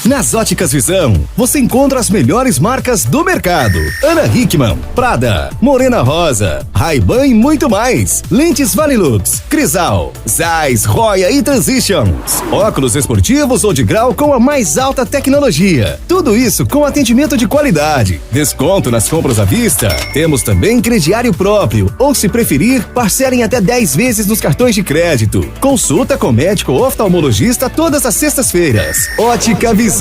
Nas Óticas Visão, você encontra as melhores marcas do mercado. Ana Hickman, Prada, Morena Rosa, Ray-Ban e muito mais. Lentes Varilux, Crisal, Zeiss, Roya e Transitions. Óculos esportivos ou de grau com a mais alta tecnologia. Tudo isso com atendimento de qualidade. Desconto nas compras à vista. Temos também crediário próprio. Ou, se preferir, parcelem até 10 vezes nos cartões de crédito. Consulta com médico ou oftalmologista todas as sextas-feiras. Ótica Visão.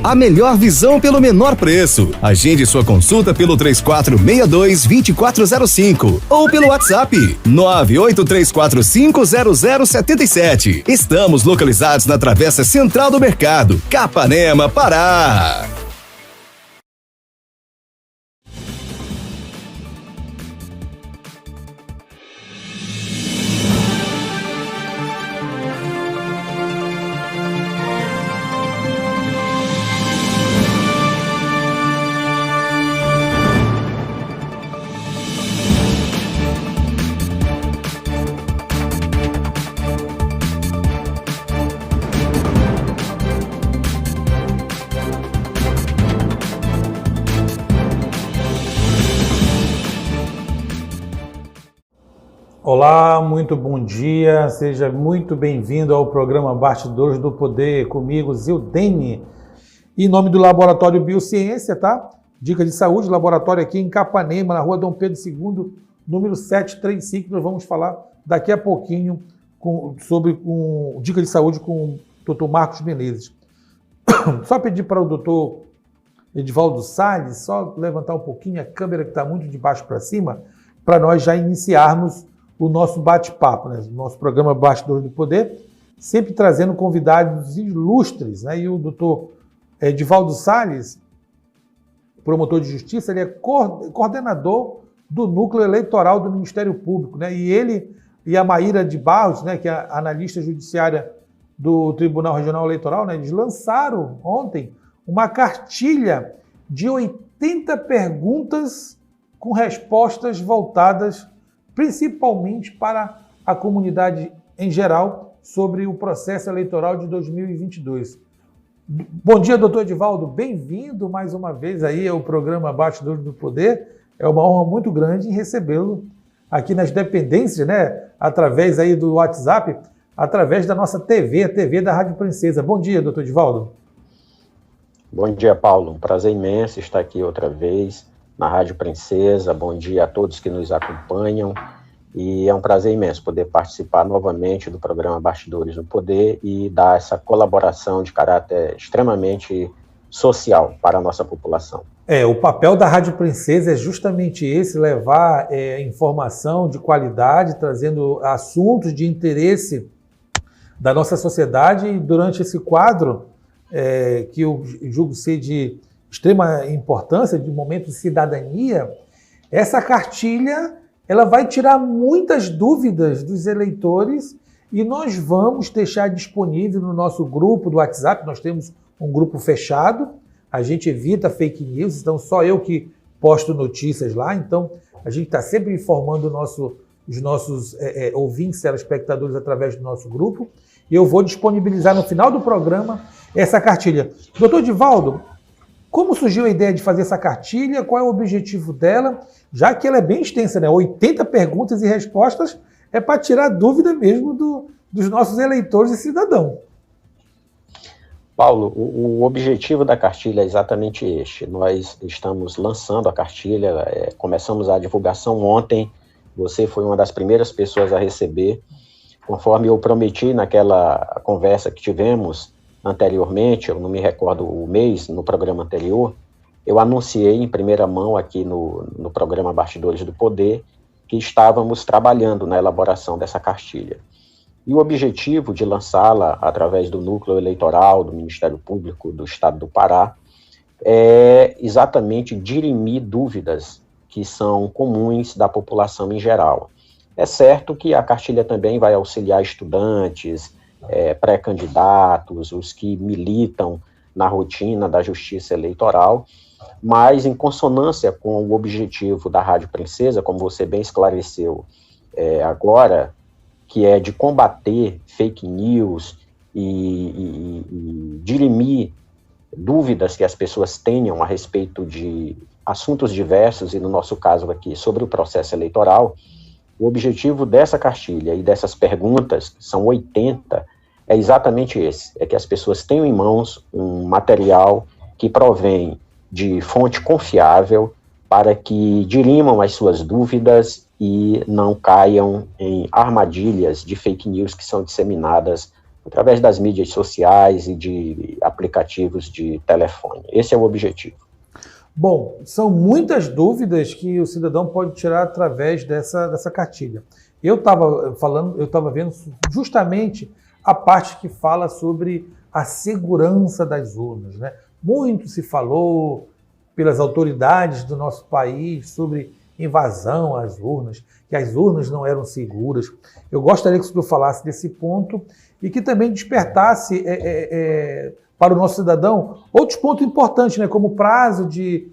A melhor visão pelo menor preço. Agende sua consulta pelo 3462-2405 ou pelo WhatsApp 983450077. Estamos localizados na Travessa Central do Mercado, Capanema, Pará. Olá, muito bom dia, seja muito bem-vindo ao programa Bastidores do Poder, comigo, Zildene, em nome do Laboratório Biociência, tá? Dica de saúde, laboratório aqui em Capanema, na rua Dom Pedro II, número 735, nós vamos falar daqui a pouquinho sobre dica de saúde com o Dr. Marcos Menezes. Só pedir para o Dr. Edivaldo Salles, só levantar um pouquinho a câmera que está muito de baixo para cima, para nós já iniciarmos o nosso bate-papo, né? O nosso programa Bastidores do Poder, sempre trazendo convidados ilustres, né? E o doutor Edivaldo Salles, promotor de justiça, ele é coordenador do núcleo eleitoral do Ministério Público, né? E ele e a Maíra de Barros, né, que é a analista judiciária do Tribunal Regional Eleitoral, né, eles lançaram ontem uma cartilha de 80 perguntas com respostas voltadas principalmente para a comunidade em geral, sobre o processo eleitoral de 2022. Bom dia, doutor Edivaldo, bem-vindo mais uma vez aí ao programa Bastidores do Poder. É uma honra muito grande recebê-lo aqui nas dependências, né, através aí do WhatsApp, através da nossa TV, a TV da Rádio Princesa. Bom dia, doutor Edivaldo. Bom dia, Paulo. Um prazer imenso estar aqui outra vez na Rádio Princesa. Bom dia a todos que nos acompanham, e é um prazer imenso poder participar novamente do programa Bastidores do Poder e dar essa colaboração de caráter extremamente social para a nossa população. O papel da Rádio Princesa é justamente esse, levar informação de qualidade, trazendo assuntos de interesse da nossa sociedade, e durante esse quadro, que eu julgo ser de extrema importância, de momento de cidadania, essa cartilha ela vai tirar muitas dúvidas dos eleitores, e nós vamos deixar disponível no nosso grupo do WhatsApp. Nós temos um grupo fechado, a gente evita fake news, então só eu que posto notícias lá, então a gente está sempre informando os nossos ouvintes, telespectadores, através do nosso grupo, e eu vou disponibilizar no final do programa essa cartilha. Doutor Edivaldo, como surgiu a ideia de fazer essa cartilha? Qual é o objetivo dela? Já que ela é bem extensa, né? 80 perguntas e respostas, é para tirar dúvida mesmo dos nossos eleitores e cidadãos. Paulo, o objetivo da cartilha é exatamente este. Nós estamos lançando a cartilha, começamos a divulgação ontem. Você foi uma das primeiras pessoas a receber. Conforme eu prometi naquela conversa que tivemos anteriormente, eu não me recordo o mês, no programa anterior, eu anunciei em primeira mão aqui no programa Bastidores do Poder que estávamos trabalhando na elaboração dessa cartilha. E o objetivo de lançá-la através do núcleo eleitoral do Ministério Público do Estado do Pará é exatamente dirimir dúvidas que são comuns da população em geral. É certo que a cartilha também vai auxiliar estudantes, pré-candidatos, os que militam na rotina da justiça eleitoral, mas em consonância com o objetivo da Rádio Princesa, como você bem esclareceu agora, que é de combater fake news e dirimir dúvidas que as pessoas tenham a respeito de assuntos diversos, e no nosso caso aqui, sobre o processo eleitoral, o objetivo dessa cartilha e dessas perguntas, que são 80, é exatamente esse, é que as pessoas tenham em mãos um material que provém de fonte confiável para que dirimam as suas dúvidas e não caiam em armadilhas de fake news que são disseminadas através das mídias sociais e de aplicativos de telefone. Esse é o objetivo. Bom, são muitas dúvidas que o cidadão pode tirar através dessa cartilha. Eu estava vendo justamente a parte que fala sobre a segurança das urnas, né? Muito se falou pelas autoridades do nosso país sobre invasão às urnas, que as urnas não eram seguras. Eu gostaria que o senhor falasse desse ponto e que também despertasse para o nosso cidadão outros pontos importantes, né, como o prazo de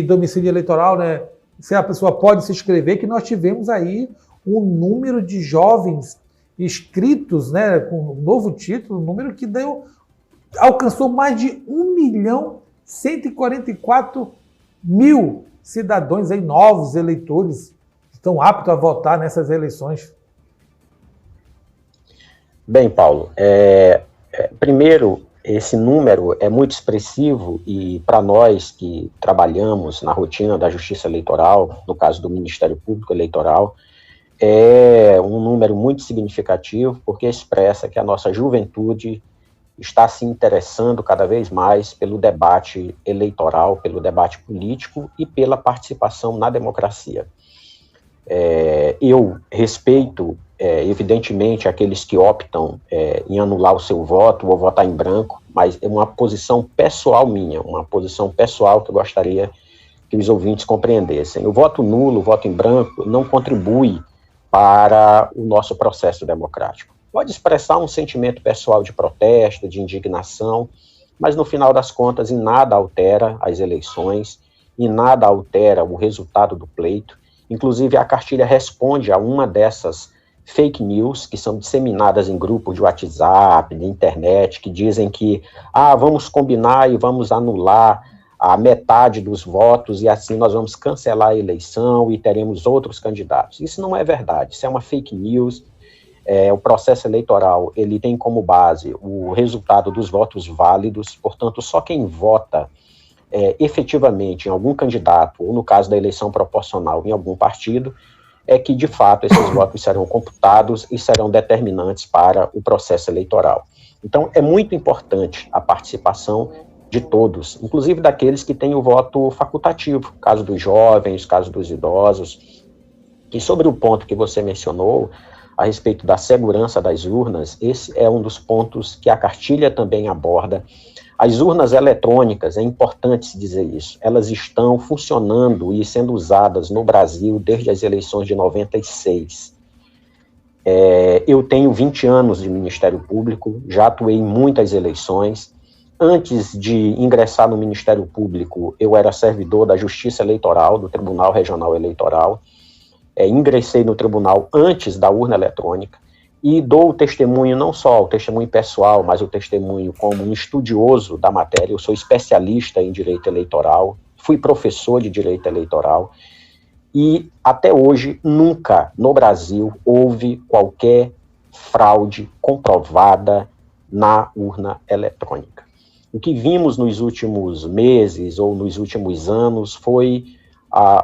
domicílio eleitoral, né, se a pessoa pode se inscrever, que nós tivemos aí um número de jovens inscritos, né, com um novo título, um número que alcançou mais de 1.144.000 cidadãos aí, novos eleitores que estão aptos a votar nessas eleições. Bem, Paulo, primeiro, esse número é muito expressivo e para nós que trabalhamos na rotina da Justiça Eleitoral, no caso do Ministério Público Eleitoral, é um número muito significativo porque expressa que a nossa juventude está se interessando cada vez mais pelo debate eleitoral, pelo debate político e pela participação na democracia. Eu respeito, evidentemente, aqueles que optam em anular o seu voto ou votar em branco, mas é uma posição pessoal minha, uma posição pessoal que eu gostaria que os ouvintes compreendessem. O voto nulo, o voto em branco, não contribui para o nosso processo democrático. Pode expressar um sentimento pessoal de protesto, de indignação, mas no final das contas, em nada altera as eleições, em nada altera o resultado do pleito. Inclusive, a cartilha responde a uma dessas fake news que são disseminadas em grupos de WhatsApp, de internet, que dizem que vamos combinar e vamos anular a metade dos votos e assim nós vamos cancelar a eleição e teremos outros candidatos. Isso não é verdade, isso é uma fake news. O processo eleitoral, ele tem como base o resultado dos votos válidos, portanto, só quem vota efetivamente em algum candidato, ou no caso da eleição proporcional, em algum partido, é que, de fato, esses votos serão computados e serão determinantes para o processo eleitoral. Então, é muito importante a participação de todos, inclusive daqueles que têm o voto facultativo, caso dos jovens, caso dos idosos. E sobre o ponto que você mencionou, a respeito da segurança das urnas, esse é um dos pontos que a cartilha também aborda. As urnas eletrônicas, é importante se dizer isso, elas estão funcionando e sendo usadas no Brasil desde as eleições de 96. Eu tenho 20 anos de Ministério Público, já atuei em muitas eleições. Antes de ingressar no Ministério Público, eu era servidor da Justiça Eleitoral, do Tribunal Regional Eleitoral. Ingressei no tribunal antes da urna eletrônica e dou o testemunho, não só o testemunho pessoal, mas o testemunho como um estudioso da matéria. Eu sou especialista em direito eleitoral, fui professor de direito eleitoral e até hoje nunca no Brasil houve qualquer fraude comprovada na urna eletrônica. O que vimos nos últimos meses ou nos últimos anos foi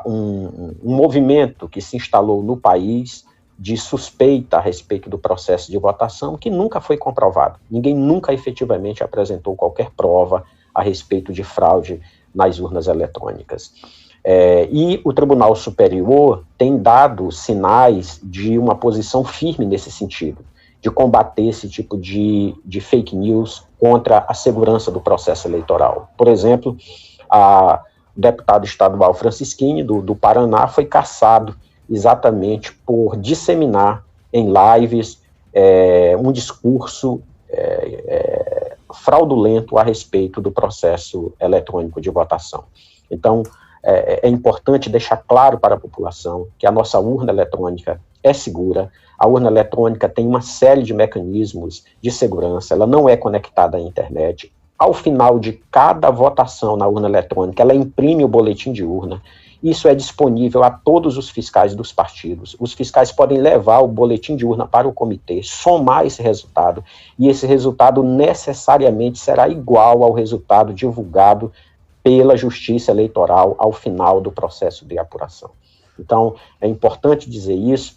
um movimento que se instalou no país de suspeita a respeito do processo de votação que nunca foi comprovado. Ninguém nunca efetivamente apresentou qualquer prova a respeito de fraude nas urnas eletrônicas. E o Tribunal Superior tem dado sinais de uma posição firme nesse sentido, de combater esse tipo de fake news contra a segurança do processo eleitoral. Por exemplo, o deputado estadual Francisquini, do Paraná, foi cassado exatamente por disseminar em lives um discurso fraudulento a respeito do processo eletrônico de votação. Então, é importante deixar claro para a população que a nossa urna eletrônica é segura. A urna eletrônica tem uma série de mecanismos de segurança, ela não é conectada à internet, ao final de cada votação na urna eletrônica, ela imprime o boletim de urna. Isso é disponível a todos os fiscais dos partidos. Os fiscais podem levar o boletim de urna para o comitê, somar esse resultado, e esse resultado necessariamente será igual ao resultado divulgado pela Justiça Eleitoral ao final do processo de apuração. Então, é importante dizer isso.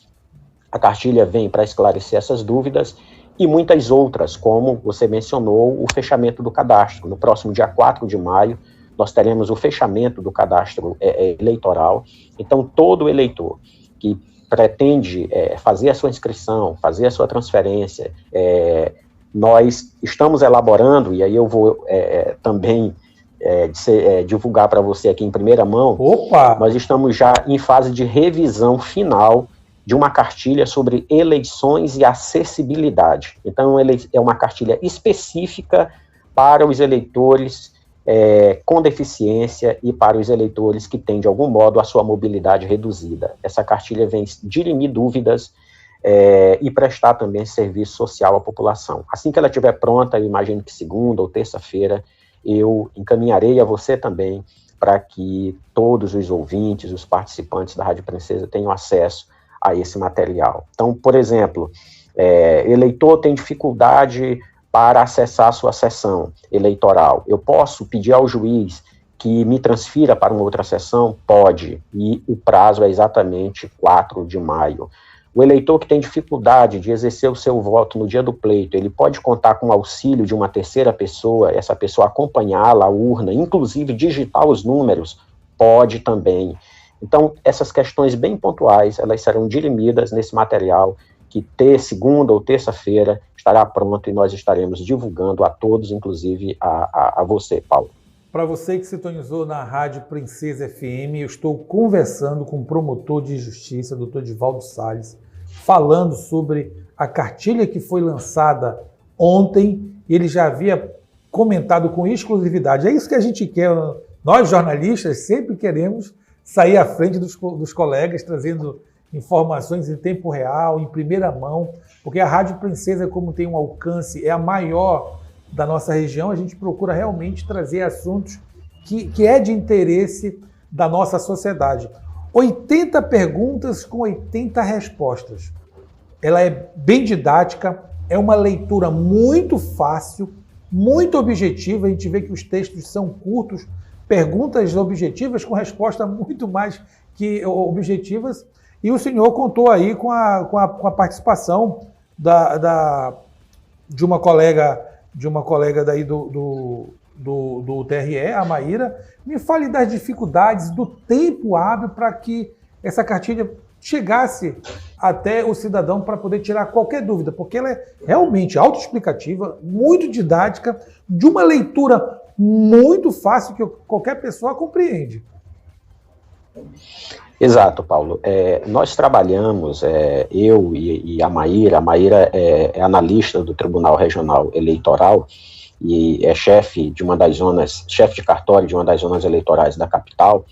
A cartilha vem para esclarecer essas dúvidas e muitas outras, como você mencionou, o fechamento do cadastro. No próximo dia 4 de maio, nós teremos o fechamento do cadastro eleitoral. Então, todo eleitor que pretende fazer a sua inscrição, fazer a sua transferência, nós estamos elaborando, e aí eu vou também divulgar para você aqui em primeira mão. Opa! Nós estamos já em fase de revisão final de uma cartilha sobre eleições e acessibilidade. Então, é uma cartilha específica para os eleitores com deficiência e para os eleitores que têm, de algum modo, a sua mobilidade reduzida. Essa cartilha vem dirimir dúvidas e prestar também serviço social à população. Assim que ela estiver pronta, eu imagino que segunda ou terça-feira, eu encaminharei a você também para que todos os ouvintes, os participantes da Rádio Princesa tenham acesso a esse material. Então, por exemplo, eleitor tem dificuldade para acessar a sua sessão eleitoral. Eu posso pedir ao juiz que me transfira para uma outra sessão? Pode, e o prazo é exatamente 4 de maio. O eleitor que tem dificuldade de exercer o seu voto no dia do pleito, ele pode contar com o auxílio de uma terceira pessoa, essa pessoa acompanhá-la à urna, inclusive digitar os números? Pode também. Então, essas questões bem pontuais, elas serão dirimidas nesse material que segunda ou terça-feira estará pronto e nós estaremos divulgando a todos, inclusive a você, Paulo. Para você que sintonizou na Rádio Princesa FM, eu estou conversando com o promotor de justiça, Dr. Divaldo Salles, falando sobre a cartilha que foi lançada ontem. Ele já havia comentado com exclusividade. É isso que a gente quer. Nós, jornalistas, sempre queremos sair à frente dos colegas, trazendo informações em tempo real, em primeira mão, porque a Rádio Princesa, como tem um alcance, é a maior da nossa região, a gente procura realmente trazer assuntos que é de interesse da nossa sociedade. 80 perguntas com 80 respostas. Ela é bem didática, é uma leitura muito fácil, muito objetiva, a gente vê que os textos são curtos, perguntas objetivas com respostas muito mais que objetivas. E o senhor contou aí com a participação de uma colega daí do TRE, a Maíra. Me fale das dificuldades, do tempo hábil para que essa cartilha chegasse até o cidadão para poder tirar qualquer dúvida, porque ela é realmente autoexplicativa, muito didática, de uma leitura muito fácil que qualquer pessoa compreende. Exato, Paulo. Nós trabalhamos, eu e a Maíra é analista do Tribunal Regional Eleitoral e é chefe de cartório de uma das zonas eleitorais da capital,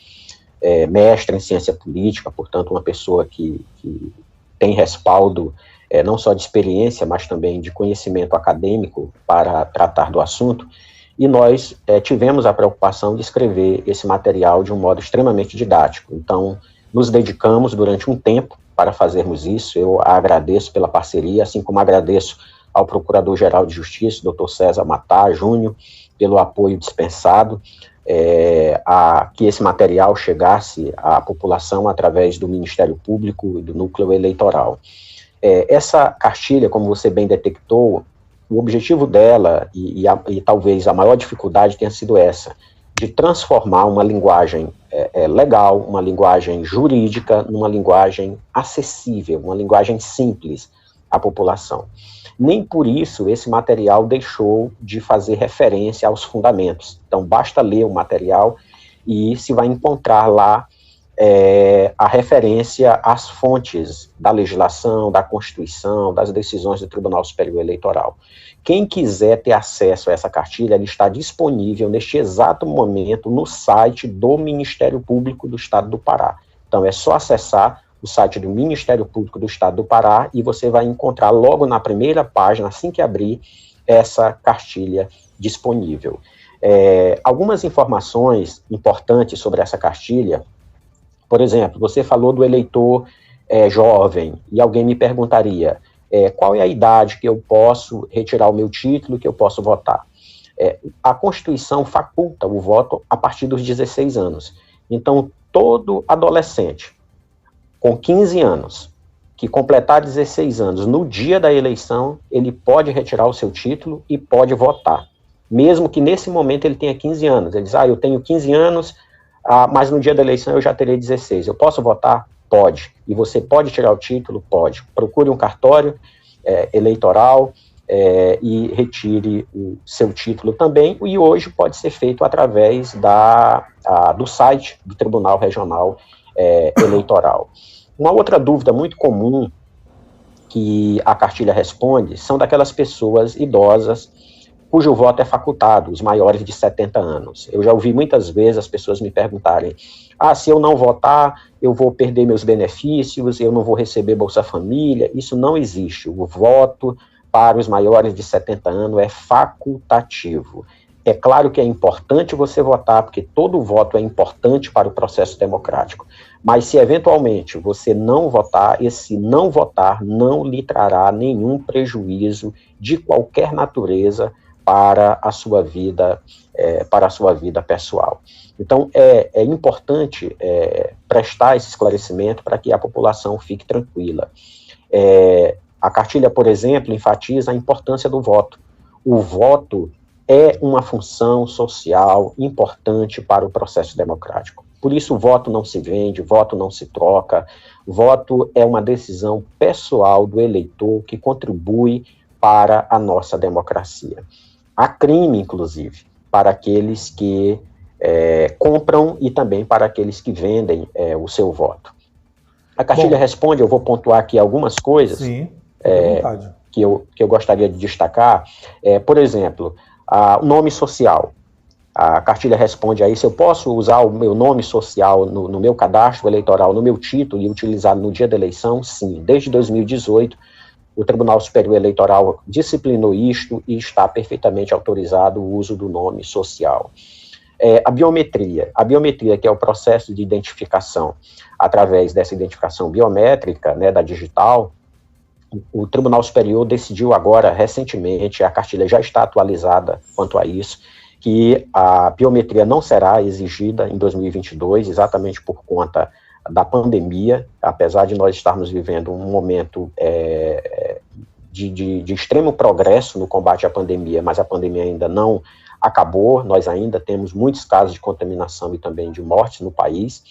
mestre em ciência política, portanto uma pessoa que tem respaldo não só de experiência, mas também de conhecimento acadêmico para tratar do assunto. E nós tivemos a preocupação de escrever esse material de um modo extremamente didático. Então, nos dedicamos durante um tempo para fazermos isso. Eu agradeço pela parceria, assim como agradeço ao Procurador-Geral de Justiça, Dr. César Matar Júnior, pelo apoio dispensado, a que esse material chegasse à população através do Ministério Público e do Núcleo Eleitoral. Essa cartilha, como você bem detectou, o objetivo dela, e talvez a maior dificuldade tenha sido essa, de transformar uma linguagem legal, uma linguagem jurídica, numa linguagem acessível, uma linguagem simples à população. Nem por isso esse material deixou de fazer referência aos fundamentos. Então, basta ler o material e se vai encontrar lá a referência às fontes da legislação, da Constituição, das decisões do Tribunal Superior Eleitoral. Quem quiser ter acesso a essa cartilha, ela está disponível neste exato momento no site do Ministério Público do Estado do Pará. Então, é só acessar o site do Ministério Público do Estado do Pará e você vai encontrar logo na primeira página, assim que abrir, essa cartilha disponível. Algumas informações importantes sobre essa cartilha, por exemplo, você falou do eleitor jovem, e alguém me perguntaria, qual é a idade que eu posso retirar o meu título, que eu posso votar? A Constituição faculta o voto a partir dos 16 anos. Então, todo adolescente com 15 anos, que completar 16 anos no dia da eleição, ele pode retirar o seu título e pode votar. Mesmo que nesse momento ele tenha 15 anos. Ele diz, eu tenho 15 anos, mas no dia da eleição eu já terei 16. Eu posso votar? Pode. E você pode tirar o título? Pode. Procure um cartório eleitoral e retire o seu título também. E hoje pode ser feito através do site do Tribunal Regional Eleitoral. Uma outra dúvida muito comum que a cartilha responde são daquelas pessoas idosas cujo voto é facultado, os maiores de 70 anos. Eu já ouvi muitas vezes as pessoas me perguntarem, se eu não votar, eu vou perder meus benefícios, eu não vou receber Bolsa Família. Isso não existe. O voto para os maiores de 70 anos é facultativo. É claro que é importante você votar, porque todo voto é importante para o processo democrático. Mas se eventualmente você não votar, esse não votar não lhe trará nenhum prejuízo de qualquer natureza para a sua vida, pessoal. Então, é importante prestar esse esclarecimento para que a população fique tranquila. A cartilha, por exemplo, enfatiza a importância do voto. O voto é uma função social importante para o processo democrático. Por isso, o voto não se vende, voto não se troca, voto é uma decisão pessoal do eleitor que contribui para a nossa democracia. Há crime, inclusive, para aqueles que compram e também para aqueles que vendem o seu voto. A cartilha responde, eu vou pontuar aqui algumas coisas. Sim, que eu gostaria de destacar. Por exemplo, o nome social. A cartilha responde a isso. Eu posso usar o meu nome social no meu cadastro eleitoral, no meu título, e utilizar no dia da eleição? Sim. Desde 2018, o Tribunal Superior Eleitoral disciplinou isto e está perfeitamente autorizado o uso do nome social. A biometria, que é o processo de identificação através dessa identificação biométrica, da digital. O Tribunal Superior decidiu agora, recentemente, a cartilha já está atualizada quanto a isso, que a biometria não será exigida em 2022, exatamente por conta da pandemia, apesar de nós estarmos vivendo um momento de extremo progresso no combate à pandemia, mas a pandemia ainda não acabou, nós ainda temos muitos casos de contaminação e também de mortes no país,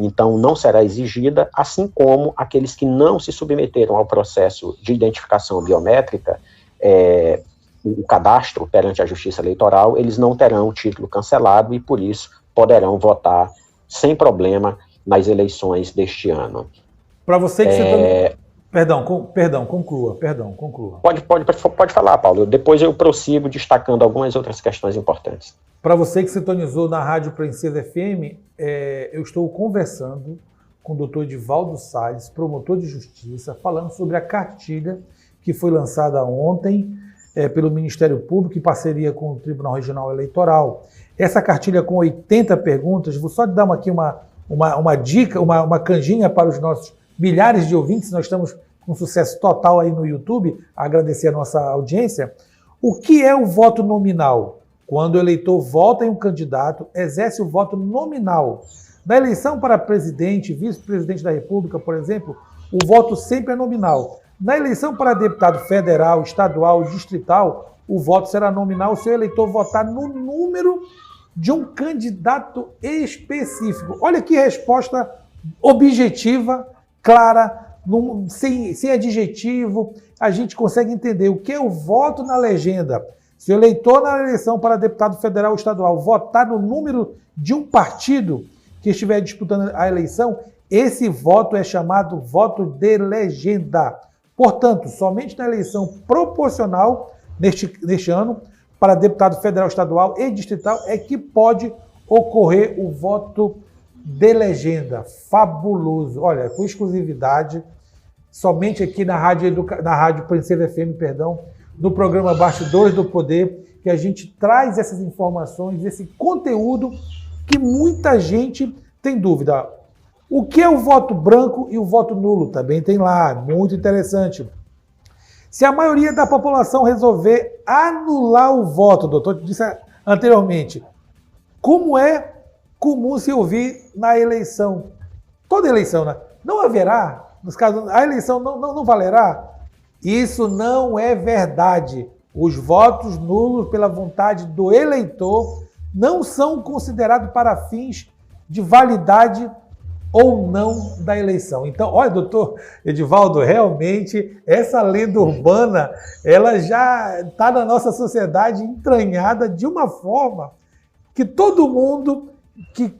então não será exigida, assim como aqueles que não se submeteram ao processo de identificação biométrica, o cadastro perante a Justiça Eleitoral, eles não terão o título cancelado e, por isso, poderão votar sem problema nas eleições deste ano. Para você que você... Perdão, conclua. Pode falar, Paulo. Depois eu prossigo destacando algumas outras questões importantes. Para você que sintonizou na Rádio Princesa FM, eu estou conversando com o doutor Edivaldo Salles, promotor de justiça, falando sobre a cartilha que foi lançada ontem pelo Ministério Público em parceria com o Tribunal Regional Eleitoral. Essa cartilha com 80 perguntas, vou só dar aqui uma dica, uma canjinha para os nossos milhares de ouvintes, nós estamos com sucesso total aí no YouTube, agradecer a nossa audiência. O que é o voto nominal? Quando o eleitor vota em um candidato, exerce o voto nominal. Na eleição para presidente, vice-presidente da República, por exemplo, o voto sempre é nominal. Na eleição para deputado federal, estadual, distrital, o voto será nominal se o eleitor votar no número de um candidato específico. Olha que resposta objetiva, clara, sem adjetivo, a gente consegue entender o que é o voto na legenda. Se o eleitor na eleição para deputado federal ou estadual votar no número de um partido que estiver disputando a eleição, esse voto é chamado voto de legenda. Portanto, somente na eleição proporcional, neste ano, para deputado federal, estadual e distrital, é que pode ocorrer o voto de legenda. Fabuloso. Olha, com exclusividade, somente aqui na Rádio Princesa FM, no programa Bastidores do Poder, que a gente traz essas informações, esse conteúdo que muita gente tem dúvida. O que é o voto branco e o voto nulo? Também tem lá, muito interessante. Se a maioria da população resolver anular o voto, doutor disse anteriormente, como é comum se ouvir na eleição, toda eleição, né? Não haverá, nos casos, a eleição não valerá? Isso não é verdade. Os votos nulos pela vontade do eleitor não são considerados para fins de validade ou não da eleição. Então, olha, doutor Edivaldo, realmente essa lenda urbana, ela já está na nossa sociedade entranhada de uma forma que todo mundo que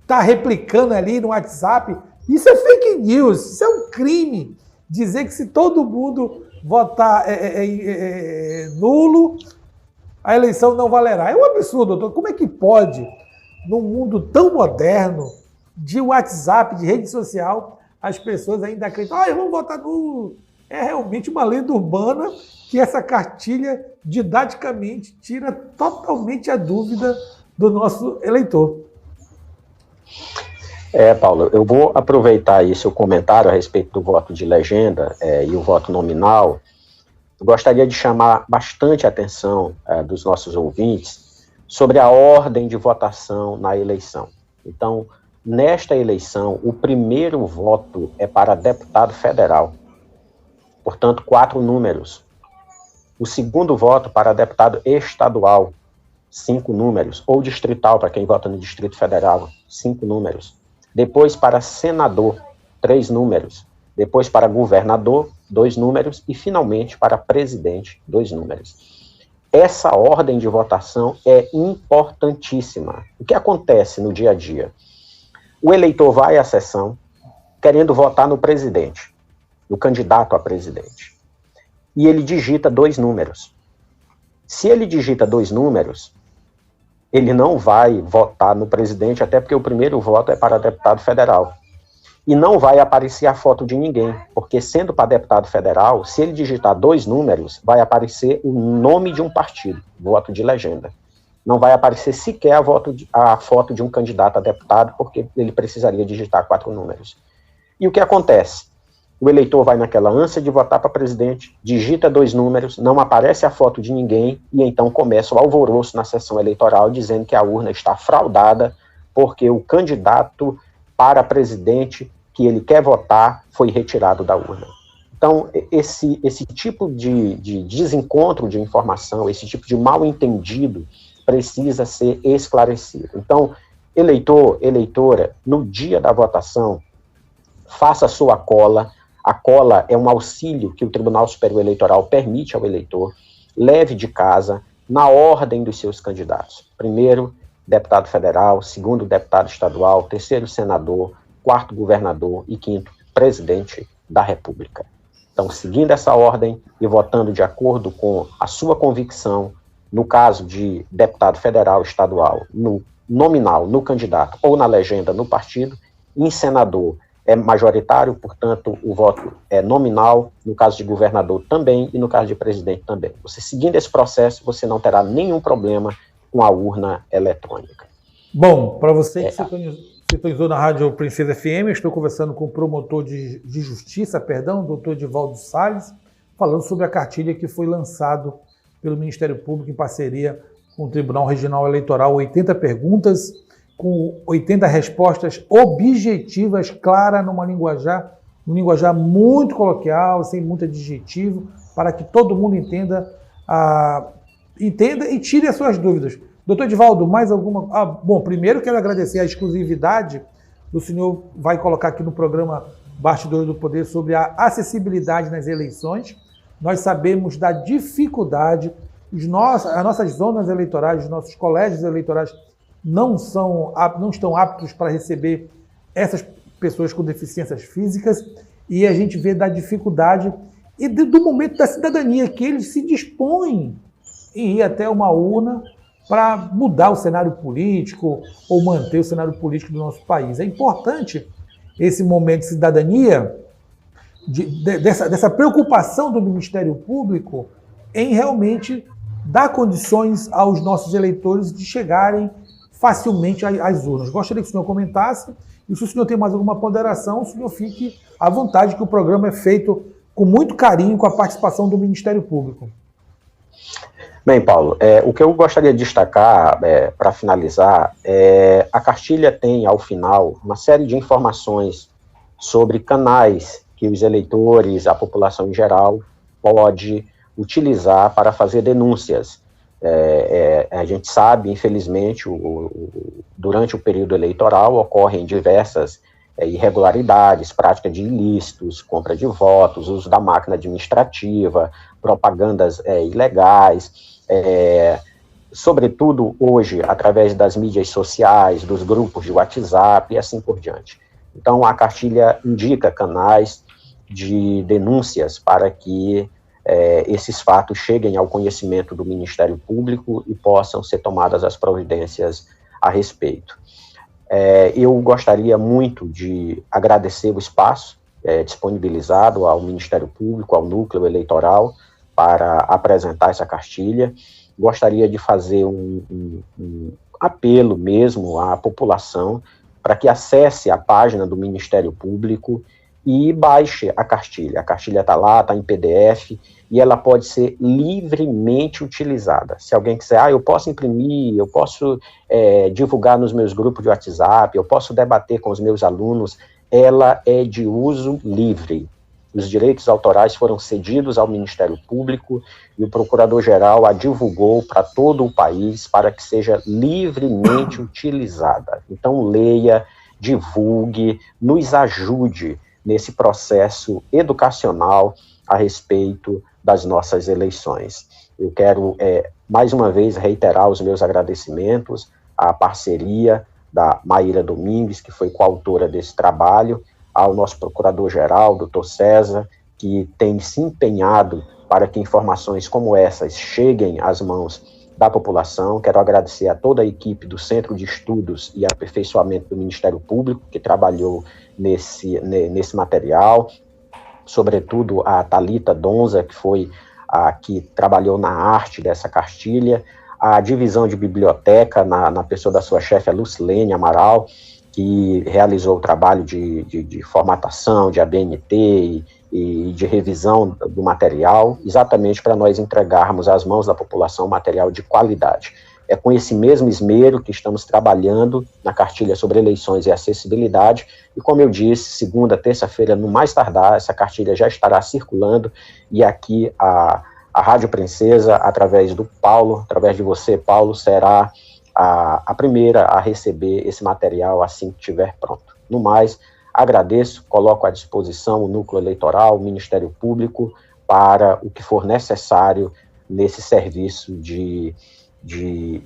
está replicando ali no WhatsApp, isso é fake news, isso é um crime. Dizer que se todo mundo votar nulo, a eleição não valerá. É um absurdo, doutor. Como é que pode, num mundo tão moderno, de WhatsApp, de rede social, as pessoas ainda acreditam, vamos votar nulo. É realmente uma lenda urbana que essa cartilha, didaticamente, tira totalmente a dúvida do nosso eleitor. Paulo, eu vou aproveitar aí seu comentário a respeito do voto de legenda e o voto nominal. Eu gostaria de chamar bastante a atenção dos nossos ouvintes sobre a ordem de votação na eleição. Então, nesta eleição, o primeiro voto é para deputado federal, portanto, 4 números. O segundo voto para deputado estadual, 5 números, ou distrital, para quem vota no Distrito Federal, 5 números. Depois para senador, 3 números. Depois para governador, 2 números. E, finalmente, para presidente, 2 números. Essa ordem de votação é importantíssima. O que acontece no dia a dia? O eleitor vai à sessão querendo votar no presidente, no candidato a presidente. E ele digita 2 números. Se ele digita 2 números, ele não vai votar no presidente, até porque o primeiro voto é para deputado federal. E não vai aparecer a foto de ninguém, porque sendo para deputado federal, se ele digitar 2 números, vai aparecer o nome de um partido, voto de legenda. Não vai aparecer sequer a foto de um candidato a deputado, porque ele precisaria digitar 4 números. E o que acontece? O eleitor vai naquela ânsia de votar para presidente, digita 2 números, não aparece a foto de ninguém, e então começa o alvoroço na sessão eleitoral, dizendo que a urna está fraudada, porque o candidato para presidente que ele quer votar foi retirado da urna. Então, esse tipo de desencontro de informação, esse tipo de mal-entendido, precisa ser esclarecido. Então, eleitor, eleitora, no dia da votação, faça a sua cola. A cola é um auxílio que o Tribunal Superior Eleitoral permite ao eleitor. Leve de casa, na ordem dos seus candidatos. Primeiro, deputado federal. Segundo, deputado estadual. Terceiro, senador. Quarto, governador. E quinto, presidente da República. Então, seguindo essa ordem e votando de acordo com a sua convicção, no caso de deputado federal, estadual, no nominal, no candidato, ou na legenda, no partido, em senador é majoritário, portanto, o voto é nominal, no caso de governador também, e no caso de presidente também. Você seguindo esse processo, você não terá nenhum problema com a urna eletrônica. Bom, para você que sintonizou na Rádio Princesa FM, estou conversando com o promotor de justiça, doutor Edivaldo Salles, falando sobre a cartilha que foi lançado pelo Ministério Público em parceria com o Tribunal Regional Eleitoral, 80 perguntas, com 80 respostas objetivas, claras, num linguajar muito coloquial, sem muito adjetivo, para que todo mundo entenda e tire as suas dúvidas. Doutor Edivaldo, mais alguma... Bom, primeiro quero agradecer a exclusividade do senhor, vai colocar aqui no programa Bastidores do Poder sobre a acessibilidade nas eleições. Nós sabemos da dificuldade, as nossas zonas eleitorais, os nossos colégios eleitorais não estão aptos para receber essas pessoas com deficiências físicas, e a gente vê da dificuldade e do momento da cidadania, que eles se dispõem em ir até uma urna para mudar o cenário político ou manter o cenário político do nosso país. É importante esse momento de cidadania, dessa preocupação do Ministério Público em realmente dar condições aos nossos eleitores de chegarem facilmente às urnas. Gostaria que o senhor comentasse, e se o senhor tem mais alguma ponderação, o senhor fique à vontade, que o programa é feito com muito carinho, com a participação do Ministério Público. Bem, Paulo, o que eu gostaria de destacar, para finalizar, a cartilha tem, ao final, uma série de informações sobre canais que os eleitores, a população em geral, pode utilizar para fazer denúncias. A gente sabe, infelizmente, durante o período eleitoral ocorrem diversas irregularidades, prática de ilícitos, compra de votos, uso da máquina administrativa, propagandas ilegais, sobretudo hoje, através das mídias sociais, dos grupos de WhatsApp e assim por diante. Então, a cartilha indica canais de denúncias para que esses fatos cheguem ao conhecimento do Ministério Público e possam ser tomadas as providências a respeito. Eu gostaria muito de agradecer o espaço disponibilizado ao Ministério Público, ao Núcleo Eleitoral, para apresentar essa cartilha. Gostaria de fazer um apelo mesmo à população para que acesse a página do Ministério Público e baixe a cartilha. A cartilha está lá, está em PDF, e ela pode ser livremente utilizada. Se alguém quiser, eu posso imprimir, eu posso divulgar nos meus grupos de WhatsApp, eu posso debater com os meus alunos, ela é de uso livre. Os direitos autorais foram cedidos ao Ministério Público e o Procurador-Geral a divulgou para todo o país para que seja livremente utilizada. Então, leia, divulgue, nos ajude nesse processo educacional a respeito das nossas eleições. Eu quero, mais uma vez, reiterar os meus agradecimentos à parceria da Maíra Domingues, que foi coautora desse trabalho, ao nosso Procurador-Geral, doutor César, que tem se empenhado para que informações como essas cheguem às mãos da população. Quero agradecer a toda a equipe do Centro de Estudos e Aperfeiçoamento do Ministério Público, que trabalhou nesse material, sobretudo a Thalita Donza, que foi a que trabalhou na arte dessa cartilha, a divisão de biblioteca, na pessoa da sua chefe, a Lucilene Amaral, que realizou o trabalho de formatação, de ABNT e de revisão do material, exatamente para nós entregarmos às mãos da população material de qualidade. É com esse mesmo esmero que estamos trabalhando na cartilha sobre eleições e acessibilidade, e como eu disse, segunda, terça-feira, no mais tardar, essa cartilha já estará circulando, e aqui a Rádio Princesa, através do Paulo, através de você, Paulo, será a primeira a receber esse material assim que estiver pronto. No mais, agradeço, coloco à disposição o Núcleo Eleitoral, o Ministério Público, para o que for necessário nesse serviço de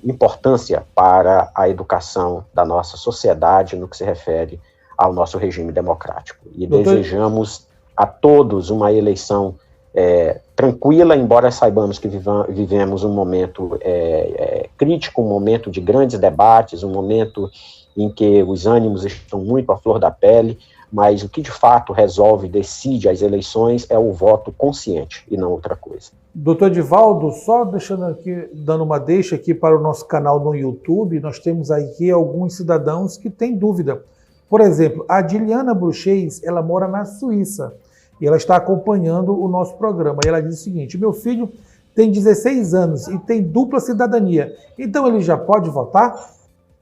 importância para a educação da nossa sociedade no que se refere ao nosso regime democrático. E desejamos a todos uma eleição tranquila, embora saibamos que vivemos um momento crítico, um momento de grandes debates, um momento em que os ânimos estão muito à flor da pele, mas o que de fato resolve, decide as eleições é o voto consciente e não outra coisa. Doutor Edivaldo, só deixando aqui, dando uma deixa aqui para o nosso canal no YouTube, nós temos aqui alguns cidadãos que têm dúvida. Por exemplo, a Diliana Bruxês, ela mora na Suíça e ela está acompanhando o nosso programa. E ela diz o seguinte: meu filho tem 16 anos e tem dupla cidadania, então ele já pode votar?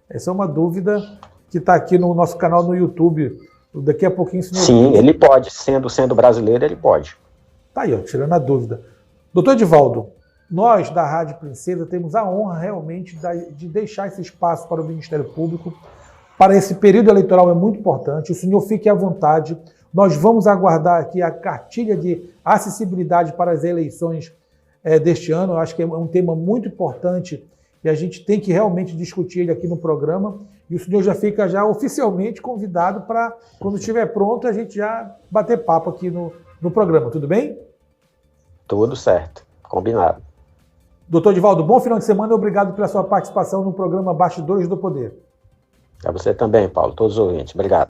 Essa é uma dúvida que está aqui no nosso canal no YouTube. Daqui a pouquinho... Sim, ele pode, sendo brasileiro, ele pode. Tá aí, ó, tirando a dúvida. Doutor Edivaldo, nós da Rádio Princesa temos a honra realmente de deixar esse espaço para o Ministério Público. Para esse período eleitoral é muito importante, o senhor fique à vontade. Nós vamos aguardar aqui a cartilha de acessibilidade para as eleições deste ano. Eu acho que é um tema muito importante e a gente tem que realmente discutir ele aqui no programa. E o senhor já fica oficialmente convidado para, quando estiver pronto, a gente já bater papo aqui no programa. Tudo bem? Tudo certo, combinado. Doutor Edivaldo, bom final de semana e obrigado pela sua participação no programa Bastidores do Poder. A você também, Paulo, todos os ouvintes. Obrigado.